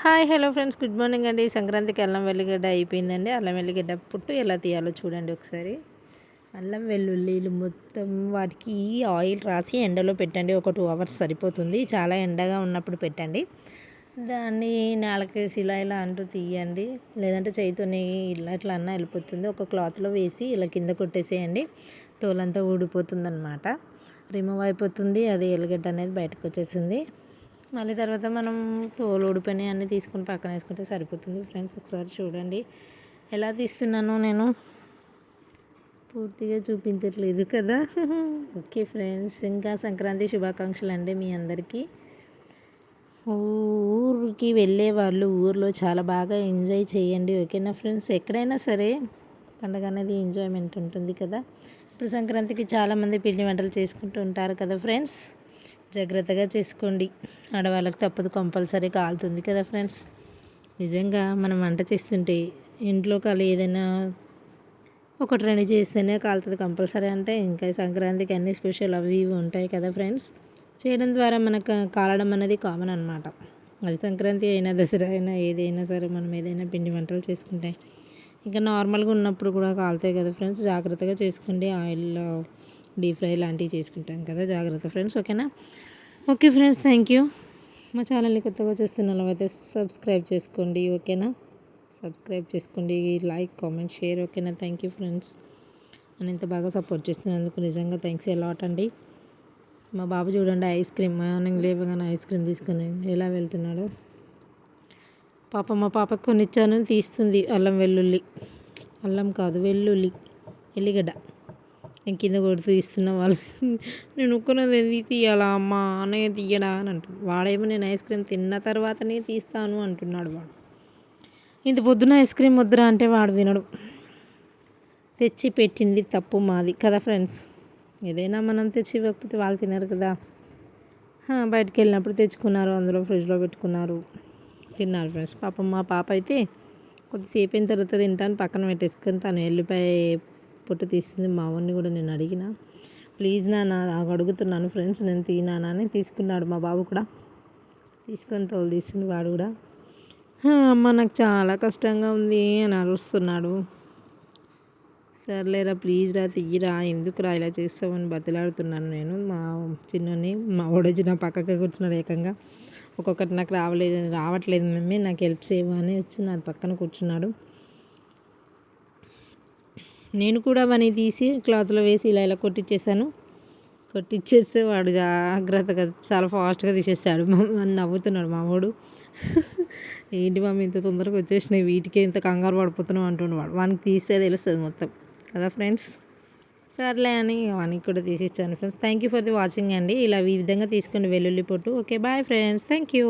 Hi hello friends, good morning అండి. సంక్రాంతికి అల్లం వెల్లిగడ్డ అయిపోయిందండి. అల్లం వెల్లిగడ్డ పుట్టు ఎలా తీయాలో చూడండి ఒకసారి. అల్లం వెల్లుల్లిలు మొత్తం వాటికి ఆయిల్ రాసి ఎండలో పెట్టండి. ఒక 2 అవర్స్ సరిపోతుంది. చాలా ఎండగా ఉన్నప్పుడు పెట్టండి. దాన్ని నేలకేసి ఇలా ఇలా అంటూ తీయండి. లేదంటే చేయితోని ఇలా ఇట్లా అన్నా వెళ్ళిపోతుంది. ఒక క్లాత్లో వేసి ఇలా కింద కొట్టేసేయండి. తోలంతా ఊడిపోతుంది అనమాట. రిమూవ్ అయిపోతుంది. అది ఎల్లిగడ్డ అనేది బయటకు వచ్చేసింది. మళ్ళీ తర్వాత మనం తోలు ఊడిపోయినవి అన్నీ తీసుకొని పక్కన వేసుకుంటే సరిపోతుంది. ఫ్రెండ్స్, ఒకసారి చూడండి ఎలా తీస్తున్నానో. నేను పూర్తిగా చూపించట్లేదు కదా. ఓకే ఫ్రెండ్స్, ఇంకా సంక్రాంతి శుభాకాంక్షలు అండి మీ అందరికీ. ఊరికి వెళ్ళే వాళ్ళు ఊర్లో చాలా బాగా ఎంజాయ్ చేయండి. ఓకేనా ఫ్రెండ్స్. ఎక్కడైనా సరే పండగ అనేది ఎంజాయ్మెంట్ ఉంటుంది కదా. ఇప్పుడు సంక్రాంతికి చాలామంది పిండి వంటలు చేసుకుంటూ ఉంటారు కదా ఫ్రెండ్స్. జాగ్రత్తగా చేసుకోండి. ఆడవాళ్ళకి తప్పదు, కంపల్సరీ కాలుతుంది కదా ఫ్రెండ్స్. నిజంగా మనం వంట చేస్తుంటే ఇంట్లో ఏదైనా ఒకటి రెండు చేస్తేనే కాలుతుంది కంపల్సరీ. అంటే ఇంకా సంక్రాంతికి అన్ని స్పెషల్ అవి ఇవి ఉంటాయి కదా ఫ్రెండ్స్. చేయడం ద్వారా మనకు కాలడం అనేది కామన్ అనమాట. అది సంక్రాంతి అయినా దసరా అయినా ఏదైనా సరే మనం ఏదైనా పిండి వంటలు చేసుకుంటే ఇంకా నార్మల్గా ఉన్నప్పుడు కూడా కాలుతాయి కదా ఫ్రెండ్స్. జాగ్రత్తగా చేసుకోండి. ఆయిల్లో డీప్ ఫ్రై లాంటివి చేసుకుంటాం కదా, జాగ్రత్త ఫ్రెండ్స్. ఓకేనా. Okay friends, thank you. మా ఛానల్ని కొత్తగా చూస్తున్న వాళ్ళైతే సబ్స్క్రైబ్ చేసుకోండి. ఓకేనా. సబ్స్క్రైబ్ చేసుకోండి, లైక్ కామెంట్ షేర్. ఓకేనా. Thank you friends. నన్ను ఇంత బాగా సపోర్ట్ చేస్తున్నందుకు నిజంగా థ్యాంక్స్ ఎలాట్ అండి. మా బాబు చూడండి, ఐస్ క్రీమ్ మార్నింగ్ లేవగానే ఐస్ క్రీమ్ తీసుకొని ఎలా వెళ్తున్నాడు. మా పాపకు కొన్ని ఇచ్చాను, తీస్తుంది. అల్లం వెల్లుల్లి, అల్లం కాదు వెల్లుల్లి, ఎల్లిగడ్డ. నేను కింద కొడుతూ ఇస్తున్న వాళ్ళు, నేను ఒక్కనది ఎందుకు తీయాలా అమ్మా, అన్నయ్య తీయడా అని అంటున్నాడు. వాడేమో నేను ఐస్ క్రీమ్ తిన్న తర్వాతనే తీస్తాను అంటున్నాడు. వాడు ఇంత పొద్దున ఐస్ క్రీమ్ వద్దురా అంటే వాడు వినడు. తెచ్చి పెట్టింది తప్పు మాది కదా ఫ్రెండ్స్. ఏదైనా మనం తెచ్చి ఇవ్వకపోతే వాళ్ళు తినరు కదా. బయటికి వెళ్ళినప్పుడు తెచ్చుకున్నారు, అందులో ఫ్రిడ్జ్లో పెట్టుకున్నారు, తిన్నారు ఫ్రెండ్స్. మా పాప అయితే కొద్దిసేపు అయిన తర్వాత తింటాను పక్కన పెట్టేసుకొని తను వెళ్ళిపోయి పొట్టు తీస్తుంది. మా వాడిని కూడా నేను అడిగిన, ప్లీజ్ నాన్న అడుగుతున్నాను ఫ్రెండ్స్, నేను తీనానా అని. తీసుకున్నాడు మా బాబు కూడా, తీసుకొని తోలు తీస్తుంది వాడు కూడా. అమ్మ నాకు చాలా కష్టంగా ఉంది అని అరుస్తున్నాడు. సర్లేరా ప్లీజ్ రా తీయరా, ఎందుకురా ఇలా చేస్తామని బతిలాడుతున్నాను నేను. మా చిన్నని మా వాడొచ్చి నా పక్కకి కూర్చున్నాడు ఏకంగా. ఒక్కొక్కటి నాకు రావట్లేదు మమ్మీ, నాకు హెల్ప్ చేయవా అని వచ్చి నా పక్కన కూర్చున్నాడు. నేను కూడా అవన్నీ తీసి క్లాత్లో వేసి ఇలా ఇలా కొట్టించేసాను. కొట్టించేస్తే వాడు జాగ్రత్తగా చాలా ఫాస్ట్గా తీసేస్తాడు. నవ్వుతున్నాడు మా వాడు. ఏంటి మమ్మీ ఇంత తొందరగా వచ్చేసినాయి, వీటికే ఇంత కంగారు పడిపోతున్నావు అంటున్నాడు. వానికి తీస్తే తెలుస్తుంది మొత్తం కదా ఫ్రెండ్స్. సర్లే అని వానికి కూడా తీసిచ్చాను friends. Thank you for the watching అండి. ఇలా ఈ విధంగా తీసుకోండి వెల్లుల్లి పొట్టు. Okay bye friends, thank you.